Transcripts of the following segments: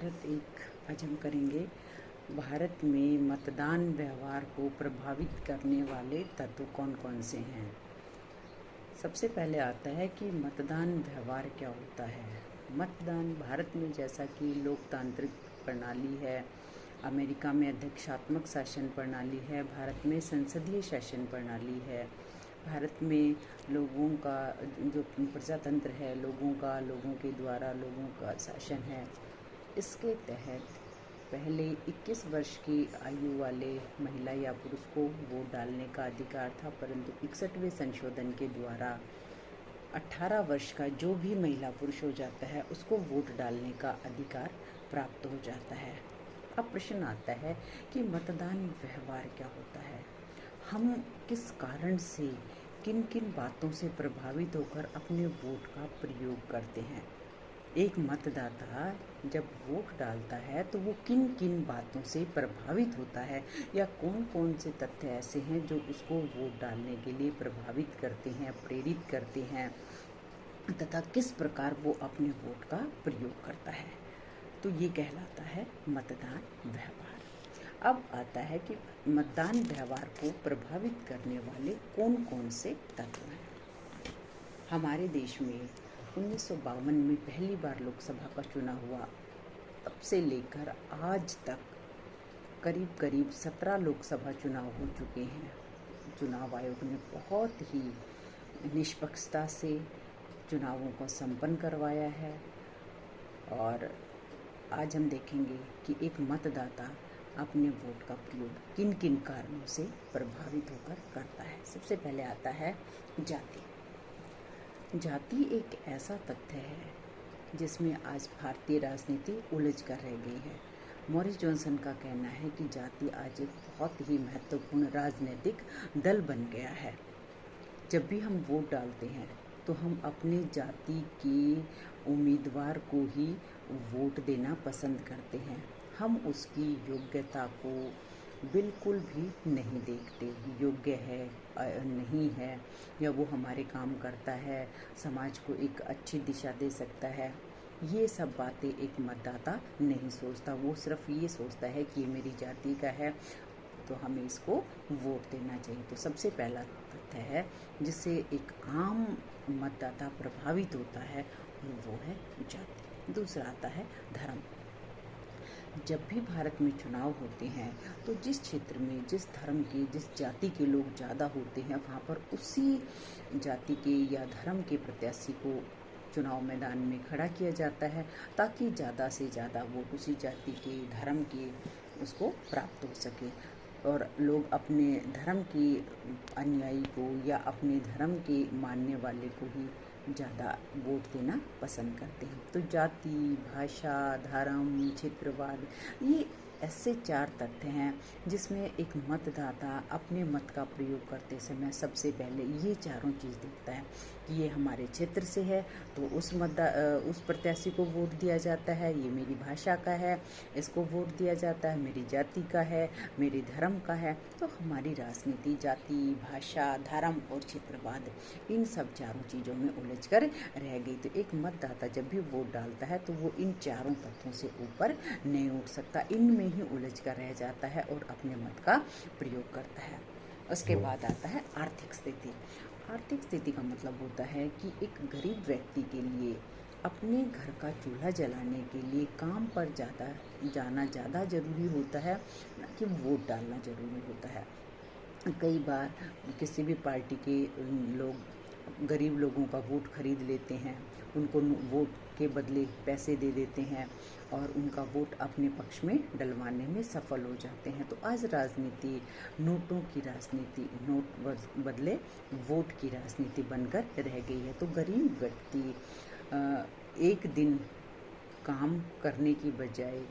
आज हम करेंगे भारत में मतदान व्यवहार को प्रभावित करने वाले तत्व कौन कौन से हैं। सबसे पहले आता है कि मतदान व्यवहार क्या होता है। मतदान भारत में जैसा कि लोकतांत्रिक प्रणाली है, अमेरिका में अध्यक्षात्मक शासन प्रणाली है, भारत में संसदीय शासन प्रणाली है, भारत में लोगों का जो प्रजातंत्र है, लोगों के द्वारा लोगों का शासन है। इसके तहत पहले 21 वर्ष की आयु वाले महिला या पुरुष को वोट डालने का अधिकार था, परंतु 61वें संशोधन के द्वारा 18 वर्ष का जो भी महिला पुरुष हो जाता है उसको वोट डालने का अधिकार प्राप्त हो जाता है। अब प्रश्न आता है कि मतदान व्यवहार क्या होता है। हम किस कारण से किन किन बातों से प्रभावित होकर अपने वोट का प्रयोग करते हैं। एक मतदाता जब वोट डालता है तो वो किन किन बातों से प्रभावित होता है या कौन कौन से तथ्य ऐसे हैं जो उसको वोट डालने के लिए प्रभावित करते हैं, प्रेरित करते हैं, तथा किस प्रकार वो अपने वोट का प्रयोग करता है। तो ये कहलाता है मतदान व्यवहार। अब आता है कि मतदान व्यवहार को प्रभावित करने वाले कौन कौन से तत्व हैं। हमारे देश में 1952 में पहली बार लोकसभा का चुनाव हुआ। तब से लेकर आज तक करीब करीब 17 लोकसभा चुनाव हो चुके हैं। चुनाव आयोग ने बहुत ही निष्पक्षता से चुनावों को संपन्न करवाया है और आज हम देखेंगे कि एक मतदाता अपने वोट का प्रयोग किन किन कारणों से प्रभावित होकर करता है। सबसे पहले आता है जाति। जाति एक ऐसा तथ्य है जिसमें आज भारतीय राजनीति उलझ कर रह गई है। मॉरिस जॉनसन का कहना है कि जाति आज एक बहुत ही महत्वपूर्ण राजनीतिक दल बन गया है। जब भी हम वोट डालते हैं तो हम अपनी जाति के उम्मीदवार को ही वोट देना पसंद करते हैं। हम उसकी योग्यता को बिल्कुल भी नहीं देखते, योग्य है नहीं है, या वो हमारे काम करता है, समाज को एक अच्छी दिशा दे सकता है। ये सब बातें एक मतदाता नहीं सोचता। वो सिर्फ ये सोचता है कि ये मेरी जाति का है तो हमें इसको वोट देना चाहिए। तो सबसे पहला तथ्य है जिससे एक आम मतदाता प्रभावित होता है और वो है जाति। दूसरा आता है धर्म। जब भी भारत में चुनाव होते हैं तो जिस क्षेत्र में जिस धर्म के जिस जाति के लोग ज़्यादा होते हैं वहाँ पर उसी जाति के या धर्म के प्रत्याशी को चुनाव मैदान में खड़ा किया जाता है ताकि ज़्यादा से ज़्यादा वोट उसी जाति के धर्म के उसको प्राप्त हो सके और लोग अपने धर्म के अनुयायी को या अपने धर्म के मानने वाले को ही ज़्यादा वोट देना पसंद करते हैं। तो जाति, भाषा, धर्म, क्षेत्रवाद, ये ऐसे 4 तथ्य हैं जिसमें एक मतदाता अपने मत का प्रयोग करते समय सबसे पहले ये चारों चीज़ देखता है कि ये हमारे क्षेत्र से है तो उस प्रत्याशी को वोट दिया जाता है, ये मेरी भाषा का है इसको वोट दिया जाता है, मेरी जाति का है, मेरे धर्म का है। तो हमारी राजनीति जाति, भाषा, धर्म और क्षेत्रवाद इन सब चारों चीज़ों में उलझ कर रह गई। तो एक मतदाता जब भी वोट डालता है तो वो इन चारों तथ्यों से ऊपर नहीं उठ सकता, इनमें ही उलझ कर रह जाता है और अपने मत का प्रयोग करता है। उसके बाद आता है आर्थिक स्थिति। आर्थिक स्थिति का मतलब होता है कि एक गरीब व्यक्ति के लिए अपने घर का चूल्हा जलाने के लिए काम पर जाना ज़्यादा ज़रूरी होता है न कि वोट डालना ज़रूरी होता है। कई बार किसी भी पार्टी के लोग गरीब लोगों का वोट खरीद लेते हैं, उनको वोट के बदले पैसे दे देते हैं और उनका वोट अपने पक्ष में डलवाने में सफल हो जाते हैं। तो आज राजनीति नोटों की राजनीति, नोट बदले वोट की राजनीति बनकर रह गई है। तो गरीब व्यक्ति एक दिन काम करने की बजाय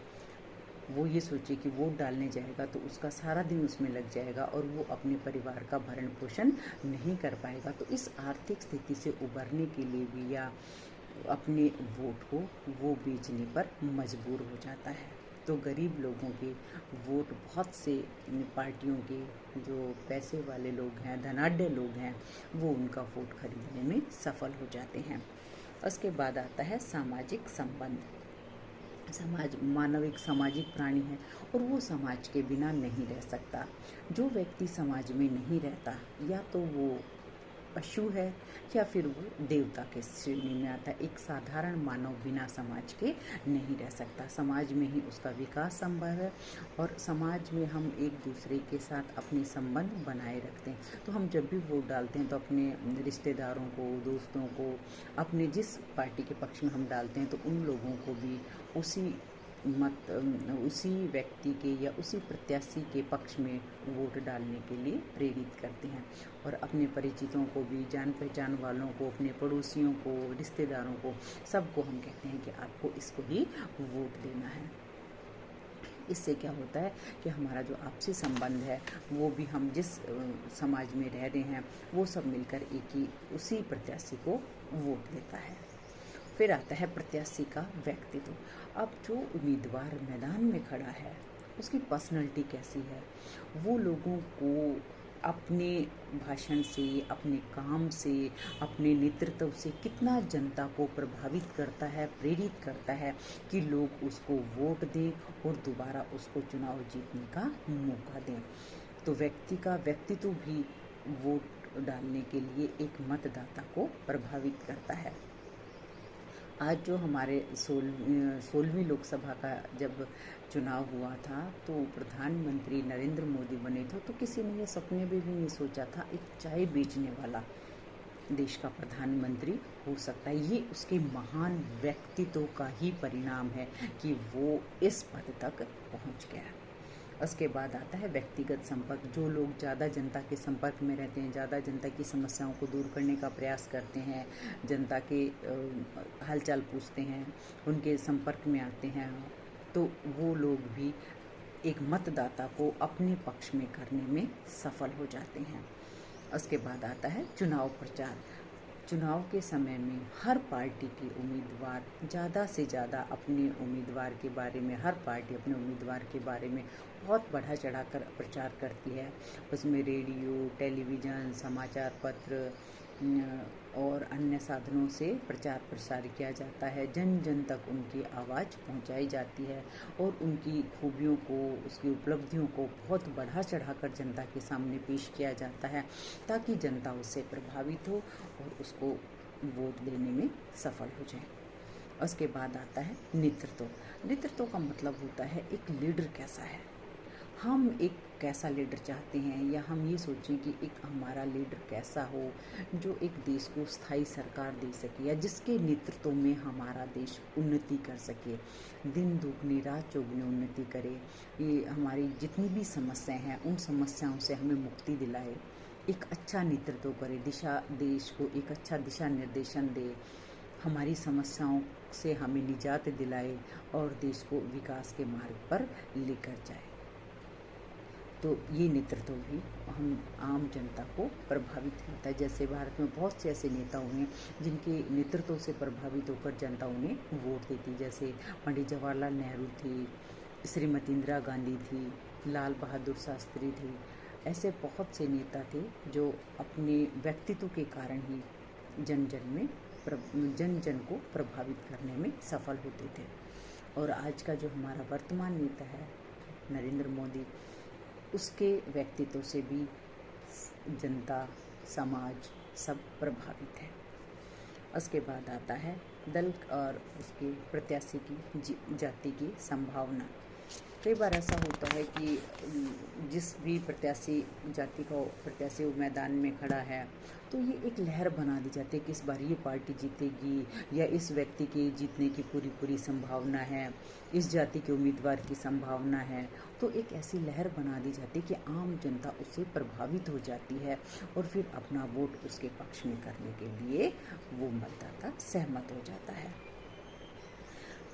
वो ये सोचे कि वोट डालने जाएगा तो उसका सारा दिन उसमें लग जाएगा और वो अपने परिवार का भरण पोषण नहीं कर पाएगा। तो इस आर्थिक स्थिति से उबरने के लिए भी या अपने वोट को वो बेचने पर मजबूर हो जाता है। तो गरीब लोगों के वोट बहुत से पार्टियों के जो पैसे वाले लोग हैं, धनाढ्य लोग हैं, वो उनका वोट खरीदने में सफल हो जाते हैं। उसके बाद आता है सामाजिक संबंध। मानव एक सामाजिक प्राणी है और वो समाज के बिना नहीं रह सकता। जो व्यक्ति समाज में नहीं रहता या तो वो पशु है या फिर वो देवता के श्रेणी में आता है। एक साधारण मानव बिना समाज के नहीं रह सकता। समाज में ही उसका विकास संभव है और समाज में हम एक दूसरे के साथ अपने संबंध बनाए रखते हैं। तो हम जब भी वोट डालते हैं तो अपने रिश्तेदारों को, दोस्तों को, अपने जिस पार्टी के पक्ष में हम डालते हैं तो उन लोगों को भी उसी व्यक्ति के या उसी प्रत्याशी के पक्ष में वोट डालने के लिए प्रेरित करते हैं। और अपने परिचितों को भी, जान पहचान वालों को, अपने पड़ोसियों को, रिश्तेदारों को, सबको हम कहते हैं कि आपको इसको ही वोट देना है। इससे क्या होता है कि हमारा जो आपसी संबंध है वो भी, हम जिस समाज में रह रहे हैं वो सब मिलकर एक ही उसी प्रत्याशी को वोट देता है। फिर आता है प्रत्याशी का व्यक्तित्व। अब जो उम्मीदवार मैदान में खड़ा है उसकी पर्सनैलिटी कैसी है, वो लोगों को अपने भाषण से, अपने काम से, अपने नेतृत्व से कितना जनता को प्रभावित करता है, प्रेरित करता है कि लोग उसको वोट दें और दोबारा उसको चुनाव जीतने का मौका दें। तो व्यक्ति का व्यक्तित्व भी वोट डालने के लिए एक मतदाता को प्रभावित करता है। आज जो हमारे 16वीं लोकसभा का जब चुनाव हुआ था तो प्रधानमंत्री नरेंद्र मोदी बने थे, तो किसी ने ये सपने में भी नहीं सोचा था एक चाय बेचने वाला देश का प्रधानमंत्री हो सकता है। ये उसके महान व्यक्तित्व का ही परिणाम है कि वो इस पद तक पहुंच गया। उसके बाद आता है व्यक्तिगत संपर्क। जो लोग ज़्यादा जनता के संपर्क में रहते हैं, ज़्यादा जनता की समस्याओं को दूर करने का प्रयास करते हैं, जनता के हालचाल पूछते हैं, उनके संपर्क में आते हैं, तो वो लोग भी एक मतदाता को अपने पक्ष में करने में सफल हो जाते हैं। उसके बाद आता है चुनाव प्रचार। चुनाव के समय में हर पार्टी के उम्मीदवार ज़्यादा से ज़्यादा अपने उम्मीदवार के बारे में, हर पार्टी अपने उम्मीदवार के बारे में बहुत बढ़ा चढ़ाकर प्रचार करती है। उसमें रेडियो, टेलीविज़न, समाचार पत्र और अन्य साधनों से प्रचार प्रसार किया जाता है। जन जन तक उनकी आवाज़ पहुंचाई जाती है और उनकी खूबियों को, उसकी उपलब्धियों को बहुत बढ़ा चढ़ाकर जनता के सामने पेश किया जाता है ताकि जनता उससे प्रभावित हो और उसको वोट देने में सफल हो जाए। उसके बाद आता है नेतृत्व। नेतृत्व का मतलब होता है एक लीडर कैसा है, हम एक कैसा लीडर चाहते हैं, या हम ये सोचें कि एक हमारा लीडर कैसा हो जो एक देश को स्थायी सरकार दे सके या जिसके नेतृत्व में हमारा देश उन्नति कर सके, दिन दुगनी रात चौगुनी उन्नति करे। ये हमारी जितनी भी समस्याएं हैं उन समस्याओं से हमें मुक्ति दिलाए, एक अच्छा नेतृत्व करे, देश को एक अच्छा दिशा निर्देशन दे, हमारी समस्याओं से हमें निजात दिलाए और देश को विकास के मार्ग पर लेकर जाए। तो ये नेतृत्व भी हम आम जनता को प्रभावित करता है। जैसे भारत में बहुत से ऐसे नेता हुए हैं जिनके नेतृत्व से प्रभावित होकर जनता उन्हें वोट देती। जैसे पंडित जवाहरलाल नेहरू थी, श्रीमती इंदिरा गांधी थी, लाल बहादुर शास्त्री थी। ऐसे बहुत से नेता थे जो अपने व्यक्तित्व के कारण ही जन जन को प्रभावित करने में सफल होते थे। और आज का जो हमारा वर्तमान नेता है नरेंद्र मोदी, उसके व्यक्तित्व से भी जनता, समाज सब प्रभावित है। उसके बाद आता है दल और उसके प्रत्याशी की जाति की संभावना। कई बार ऐसा होता है कि जिस भी प्रत्याशी जाति का प्रत्याशी मैदान में खड़ा है तो ये एक लहर बना दी जाती है कि इस बार ये पार्टी जीतेगी या इस व्यक्ति के जीतने की पूरी संभावना है, इस जाति के उम्मीदवार की संभावना है। तो एक ऐसी लहर बना दी जाती है कि आम जनता उससे प्रभावित हो जाती है और फिर अपना वोट उसके पक्ष में करने के लिए वो मतदाता सहमत हो जाता है।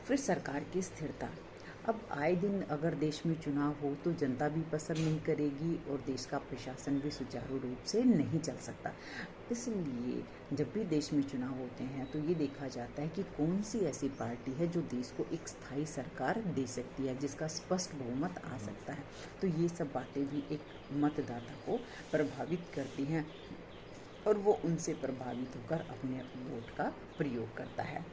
फिर सरकार की स्थिरता। अब आए दिन अगर देश में चुनाव हो तो जनता भी पसंद नहीं करेगी और देश का प्रशासन भी सुचारू रूप से नहीं चल सकता। इसलिए जब भी देश में चुनाव होते हैं तो ये देखा जाता है कि कौन सी ऐसी पार्टी है जो देश को एक स्थायी सरकार दे सकती है, जिसका स्पष्ट बहुमत आ सकता है। तो ये सब बातें भी एक मतदाता को प्रभावित करती हैं और वो उनसे प्रभावित होकर अपने वोट का प्रयोग करता है।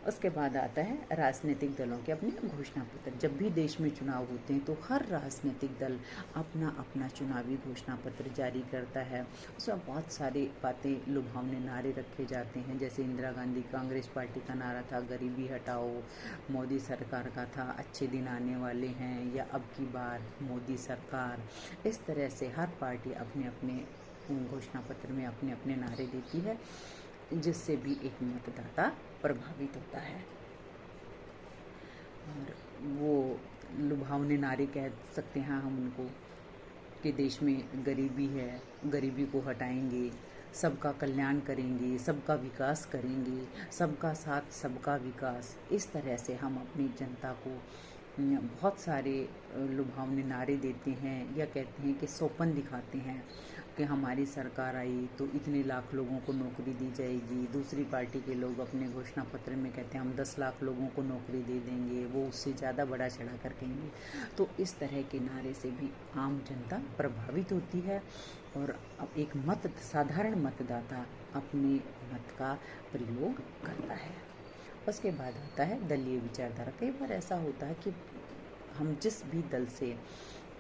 उसके बाद आता है राजनीतिक दलों के अपने घोषणा पत्र। जब भी देश में चुनाव होते हैं तो हर राजनीतिक दल अपना अपना चुनावी घोषणा पत्र जारी करता है। उसमें बहुत सारी बातें, लुभावने नारे रखे जाते हैं। जैसे इंदिरा गांधी कांग्रेस पार्टी का नारा था गरीबी हटाओ, मोदी सरकार का था अच्छे दिन आने वाले हैं या अब की बार मोदी सरकार। इस तरह से हर पार्टी अपने अपने घोषणा पत्र में अपने अपने नारे देती है, जिससे भी एक मतदाता प्रभावित होता है। और वो लुभावने नारे कह सकते हैं हम उनको, कि देश में गरीबी है, गरीबी को हटाएंगे, सबका कल्याण करेंगे, सबका विकास करेंगे, सबका साथ सबका विकास। इस तरह से हम अपनी जनता को बहुत सारे लुभावने नारे देते हैं, या कहते हैं कि सौपन दिखाते हैं कि हमारी सरकार आई तो इतने लाख लोगों को नौकरी दी जाएगी। दूसरी पार्टी के लोग अपने घोषणा पत्र में कहते हैं हम 10 लाख लोगों को नौकरी दे देंगे, वो उससे ज़्यादा बड़ा चढ़ा कर कहेंगे। तो इस तरह के नारे से भी आम जनता प्रभावित होती है, और अब एक साधारण मतदाता अपने मत का प्रयोग करता है। उसके बाद आता है दलीय विचारधारा। कई बार ऐसा होता है कि हम जिस भी दल से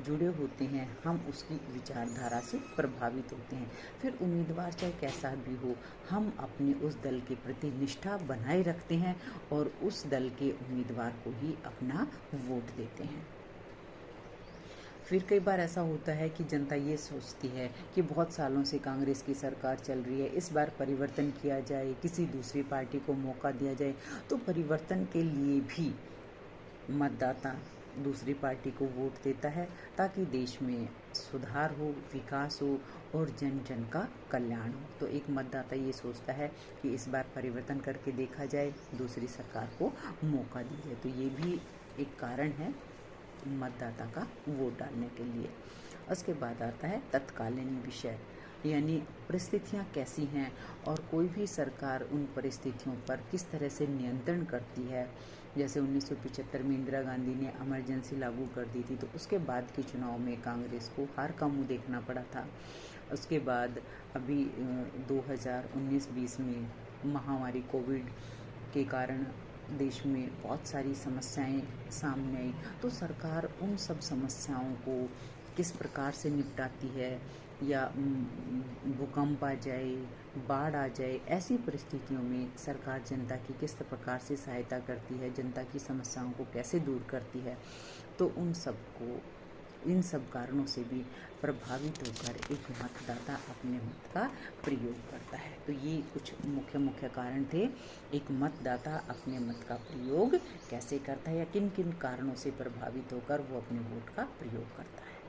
जुड़े होते हैं हम उसकी विचारधारा से प्रभावित होते हैं। फिर उम्मीदवार चाहे कैसा भी हो, हम अपने उस दल के प्रति निष्ठा बनाए रखते हैं और उस दल के उम्मीदवार को ही अपना वोट देते हैं। फिर कई बार ऐसा होता है कि जनता ये सोचती है कि बहुत सालों से कांग्रेस की सरकार चल रही है, इस बार परिवर्तन किया जाए, किसी दूसरी पार्टी को मौका दिया जाए। तो परिवर्तन के लिए भी मतदाता दूसरी पार्टी को वोट देता है, ताकि देश में सुधार हो, विकास हो और जन जन का कल्याण हो। तो एक मतदाता ये सोचता है कि इस बार परिवर्तन करके देखा जाए, दूसरी सरकार को मौका दिया जाए। तो ये भी एक कारण है मतदाता का वोट डालने के लिए। उसके बाद आता है तत्कालीन विषय, यानी परिस्थितियाँ कैसी हैं और कोई भी सरकार उन परिस्थितियों पर किस तरह से नियंत्रण करती है। जैसे 1975 में इंदिरा गांधी ने इमरजेंसी लागू कर दी थी, तो उसके बाद के चुनाव में कांग्रेस को हार का मुँह देखना पड़ा था। उसके बाद अभी 2019-20 में महामारी कोविड के कारण देश में बहुत सारी समस्याएं सामने आई। तो सरकार उन सब समस्याओं को किस प्रकार से निपटाती है, या भूकंप आ जाए, बाढ़ आ जाए, ऐसी परिस्थितियों में सरकार जनता की किस प्रकार से सहायता करती है, जनता की समस्याओं को कैसे दूर करती है। तो इन सब कारणों से भी प्रभावित होकर एक मतदाता अपने मत का प्रयोग करता है। तो ये कुछ मुख्य कारण थे, एक मतदाता अपने मत का प्रयोग कैसे करता है या किन किन कारणों से प्रभावित होकर वो अपने वोट का प्रयोग करता है।